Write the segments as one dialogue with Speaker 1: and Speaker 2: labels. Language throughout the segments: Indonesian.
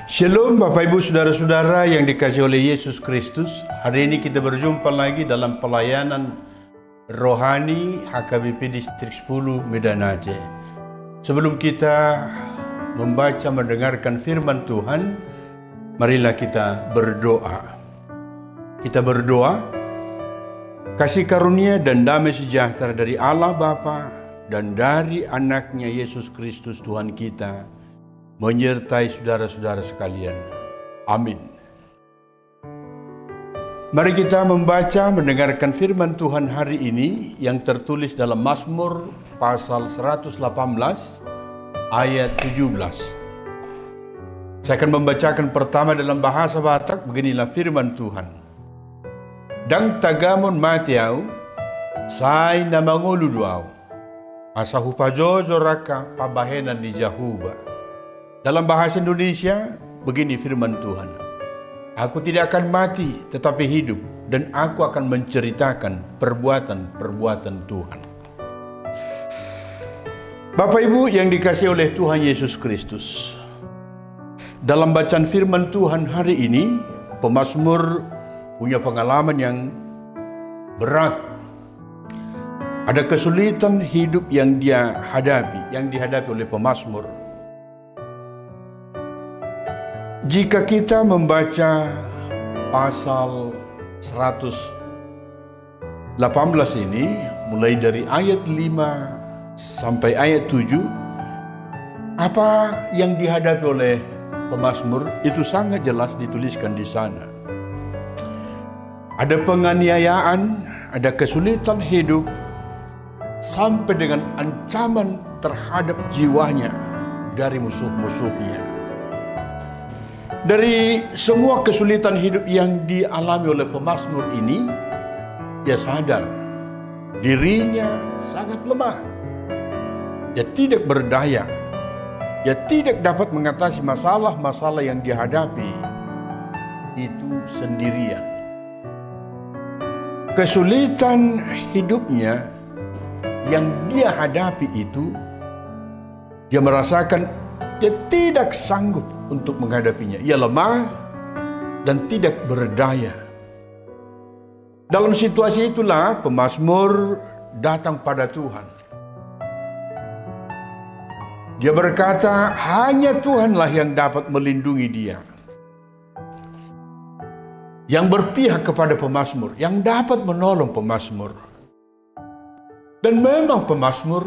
Speaker 1: Shalom Bapak Ibu Saudara-saudara yang dikasihi oleh Yesus Kristus. Hari ini kita berjumpa lagi dalam pelayanan rohani HKBP Distrik 10 Medan Aceh. Sebelum kita membaca mendengarkan firman Tuhan, marilah kita berdoa. Kita berdoa, kasih karunia dan damai sejahtera dari Allah Bapa dan dari anaknya Yesus Kristus Tuhan kita menyertai saudara-saudara sekalian. Amin. Mari kita membaca mendengarkan firman Tuhan hari ini yang tertulis dalam Mazmur pasal 118 ayat 17. Saya akan membacakan pertama dalam bahasa Batak. Beginilah firman Tuhan. Dang tagamon matiau, sai na manguluduau, asahu pajojo raka pabahenan di jahuba. Dalam bahasa Indonesia, begini firman Tuhan. Aku tidak akan mati, tetapi hidup, dan aku akan menceritakan perbuatan-perbuatan Tuhan. Bapak Ibu yang dikasihi oleh Tuhan Yesus Kristus, dalam bacaan firman Tuhan hari ini, pemazmur punya pengalaman yang berat. Ada kesulitan hidup yang dihadapi oleh pemazmur. Jika kita membaca pasal 118 ini, mulai dari ayat 5 sampai ayat 7, apa yang dihadapi oleh pemazmur itu sangat jelas dituliskan di sana. Ada penganiayaan, ada kesulitan hidup, sampai dengan ancaman terhadap jiwanya dari musuh-musuhnya. Dari semua kesulitan hidup yang dialami oleh pemazmur ini, dia sadar dirinya sangat lemah. Dia tidak berdaya. Dia tidak dapat mengatasi masalah-masalah yang dihadapi itu sendirian. Kesulitan hidupnya yang dia hadapi itu, dia merasakan dia tidak sanggup untuk menghadapinya. Ia lemah dan tidak berdaya. Dalam situasi itulah pemazmur datang pada Tuhan. Dia berkata, hanya Tuhanlah yang dapat melindungi dia. Yang berpihak kepada pemazmur, yang dapat menolong pemazmur. Dan memang pemazmur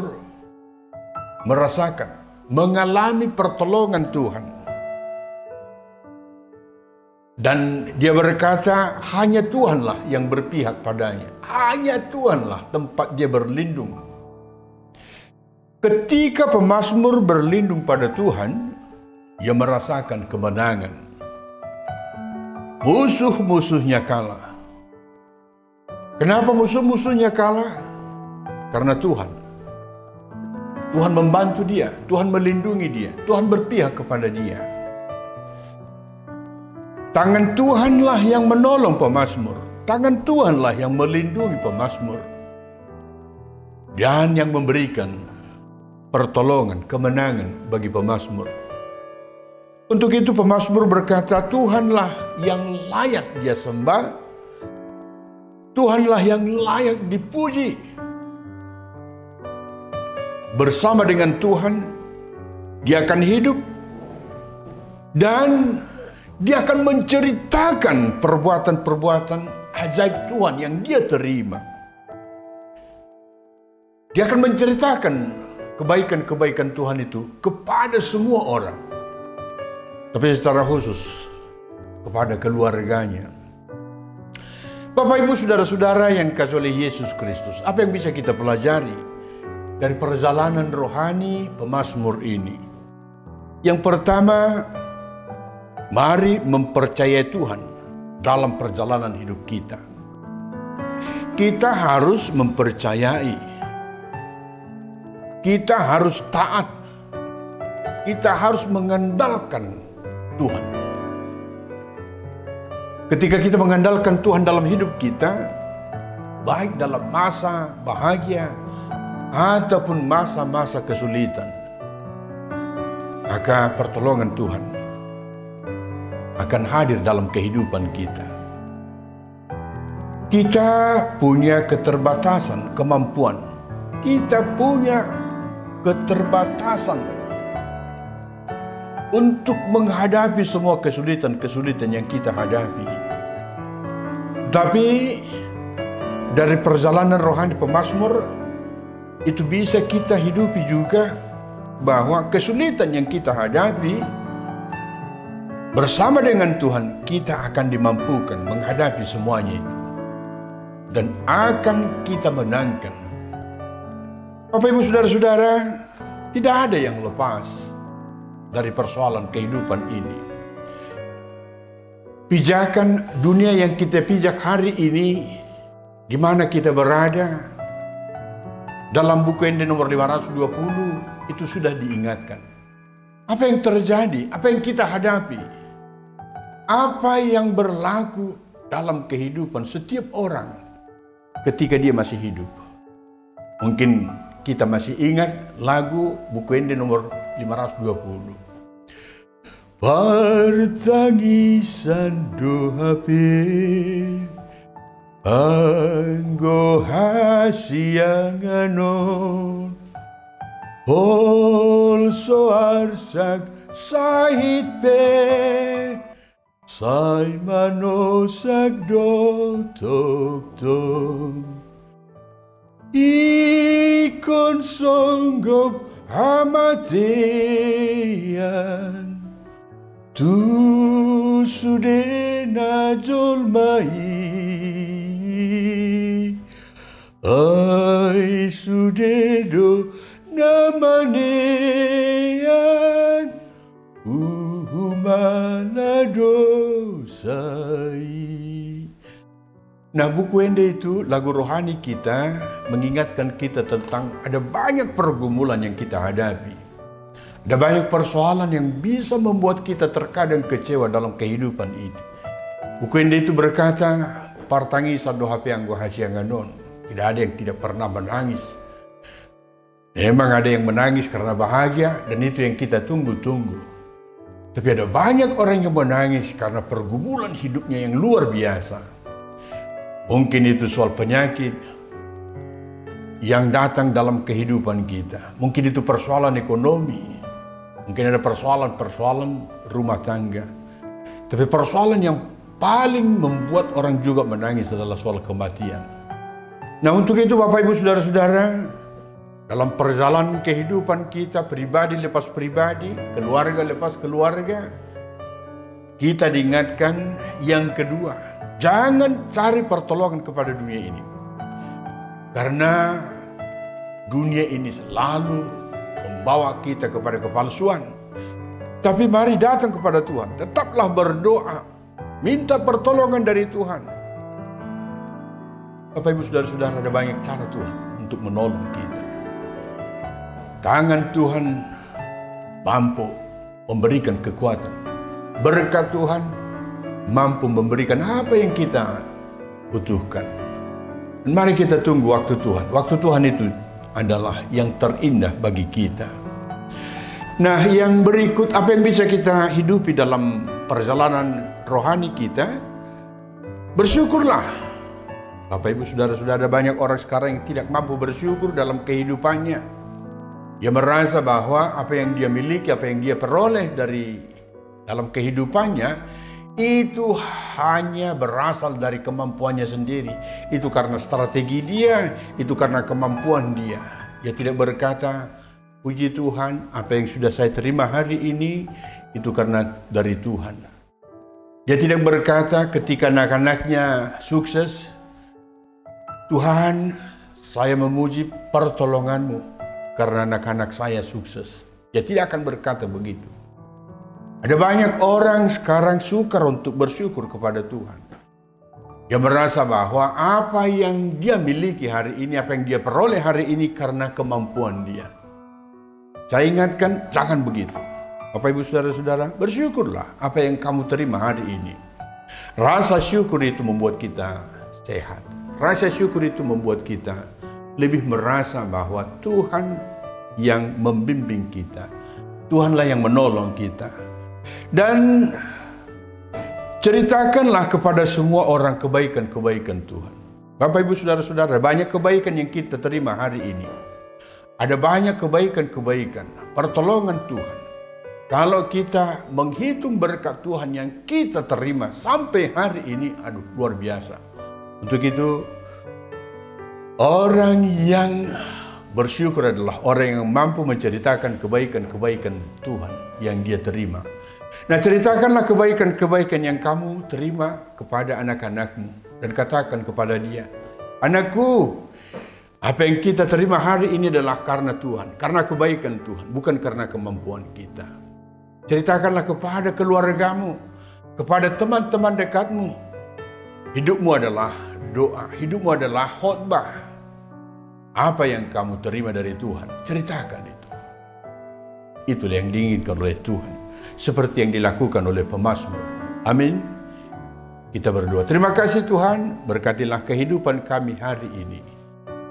Speaker 1: merasakan, mengalami pertolongan Tuhan. Dan dia berkata, hanya Tuhanlah yang berpihak padanya. Hanya Tuhanlah tempat dia berlindung. Ketika pemazmur berlindung pada Tuhan, ia merasakan kemenangan. Musuh-musuhnya kalah. Kenapa musuh-musuhnya kalah? Karena Tuhan membantu dia, Tuhan melindungi dia, Tuhan berpihak kepada dia. Tangan Tuhanlah yang menolong pemazmur, tangan Tuhanlah yang melindungi pemazmur, dan yang memberikan pertolongan, kemenangan bagi pemazmur. Untuk itu pemazmur berkata, Tuhanlah yang layak dia sembah, Tuhanlah yang layak dipuji. Bersama dengan Tuhan, dia akan hidup dan dia akan menceritakan perbuatan-perbuatan ajaib Tuhan yang dia terima. Dia akan menceritakan kebaikan-kebaikan Tuhan itu kepada semua orang, tapi secara khusus kepada keluarganya. Bapak Ibu Saudara-saudara yang dikasihi oleh Yesus Kristus, apa yang bisa kita pelajari dari perjalanan rohani pemazmur ini? Yang pertama, mari mempercayai Tuhan dalam perjalanan hidup kita. Kita harus mempercayai. Kita harus taat. Kita harus mengandalkan Tuhan. Ketika kita mengandalkan Tuhan dalam hidup kita, baik dalam masa bahagia ataupun masa-masa kesulitan, maka pertolongan Tuhan akan hadir dalam kehidupan kita. Kita punya keterbatasan kemampuan. Kita punya keterbatasan untuk menghadapi semua kesulitan-kesulitan yang kita hadapi. Tapi dari perjalanan rohani pemazmur itu bisa kita hidupi juga bahwa kesulitan yang kita hadapi bersama dengan Tuhan kita akan dimampukan menghadapi semuanya itu dan akan kita menangkan. Bapak Ibu Saudara-saudara, tidak ada yang lepas dari persoalan kehidupan ini. Pijakan dunia yang kita pijak hari ini, di mana kita berada, dalam buku ND nomor 520 itu sudah diingatkan. Apa yang terjadi, apa yang kita hadapi, apa yang berlaku dalam kehidupan setiap orang ketika dia masih hidup. Mungkin kita masih ingat lagu buku ND nomor 520. Pertangisan doa anggo hasianganon polso arsak sahit pe sai manosak dotok tong ikon songgop hamatian tu sudena jolmai ai sudedo namanean uhumana dosai. Nah, buku ND itu, lagu rohani kita, mengingatkan kita tentang ada banyak pergumulan yang kita hadapi. Ada banyak persoalan yang bisa membuat kita terkadang kecewa dalam kehidupan itu. Buku ND itu berkata, partangisan doa pianggo hasianganon. Tidak ada yang tidak pernah menangis. Memang ada yang menangis karena bahagia dan itu yang kita tunggu-tunggu. Tapi ada banyak orang yang menangis karena pergumulan hidupnya yang luar biasa. Mungkin itu soal penyakit yang datang dalam kehidupan kita. Mungkin itu persoalan ekonomi. Mungkin ada persoalan-persoalan rumah tangga. Tapi persoalan yang paling membuat orang juga menangis adalah soal kematian. Nah, untuk itu Bapak Ibu Saudara-saudara, dalam perjalanan kehidupan kita, pribadi lepas pribadi, keluarga lepas keluarga, kita diingatkan yang kedua, jangan cari pertolongan kepada dunia ini. Karena dunia ini selalu membawa kita kepada kepalsuan. Tapi mari datang kepada Tuhan, tetaplah berdoa, minta pertolongan dari Tuhan. Bapak Ibu Saudara-saudara, ada banyak cara Tuhan untuk menolong kita. Tangan Tuhan mampu memberikan kekuatan. Berkat Tuhan mampu memberikan apa yang kita butuhkan. Dan mari kita tunggu waktu Tuhan. Waktu Tuhan itu adalah yang terindah bagi kita. Nah, yang berikut, apa yang bisa kita hidupi dalam perjalanan rohani kita? Bersyukurlah. Bapak Ibu Saudara-saudara, banyak orang sekarang yang tidak mampu bersyukur dalam kehidupannya. Dia merasa bahwa apa yang dia miliki, apa yang dia peroleh dari dalam kehidupannya itu hanya berasal dari kemampuannya sendiri. Itu karena strategi dia, itu karena kemampuan dia. Dia tidak berkata, puji Tuhan, apa yang sudah saya terima hari ini itu karena dari Tuhan. Dia tidak berkata ketika anak-anaknya sukses, Tuhan, saya memuji pertolongan-Mu karena anak-anak saya sukses. Dia tidak akan berkata begitu. Ada banyak orang sekarang sukar untuk bersyukur kepada Tuhan. Dia merasa bahwa apa yang dia miliki hari ini, apa yang dia peroleh hari ini karena kemampuan dia. Saya ingatkan, jangan begitu. Bapak Ibu Saudara-saudara, bersyukurlah apa yang kamu terima hari ini. Rasa syukur itu membuat kita sehat. Rasa syukur itu membuat kita lebih merasa bahwa Tuhan yang membimbing kita. Tuhanlah yang menolong kita. Dan Ceritakanlah kepada semua orang kebaikan-kebaikan Tuhan. Bapak, Ibu, Saudara-saudara, banyak kebaikan yang kita terima hari ini. Ada banyak kebaikan-kebaikan, pertolongan Tuhan. Kalau kita menghitung berkat Tuhan yang kita terima sampai hari ini, aduh, luar biasa. Untuk itu, orang yang bersyukur adalah orang yang mampu menceritakan kebaikan-kebaikan Tuhan yang dia terima. Nah, ceritakanlah kebaikan-kebaikan yang kamu terima kepada anak-anakmu dan katakan kepada dia, anakku, apa yang kita terima hari ini adalah karena Tuhan, karena kebaikan Tuhan, bukan karena kemampuan kita. Ceritakanlah kepada keluargamu, kepada teman-teman dekatmu. Hidupmu adalah doa, hidupmu adalah khotbah. Apa yang kamu terima dari Tuhan, ceritakan itu. Itulah yang diinginkan oleh Tuhan, seperti yang dilakukan oleh pemazmur. Amin. Kita berdoa. Terima kasih Tuhan, berkatilah kehidupan kami hari ini.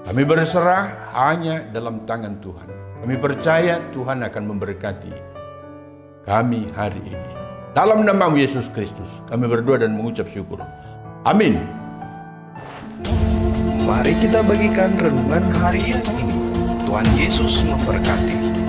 Speaker 1: Kami berserah hanya dalam tangan Tuhan. Kami percaya Tuhan akan memberkati kami hari ini. Dalam nama Yesus Kristus, kami berdoa dan mengucap syukur. Amin.
Speaker 2: Mari kita bagikan renungan harian ini. Tuhan Yesus memberkati.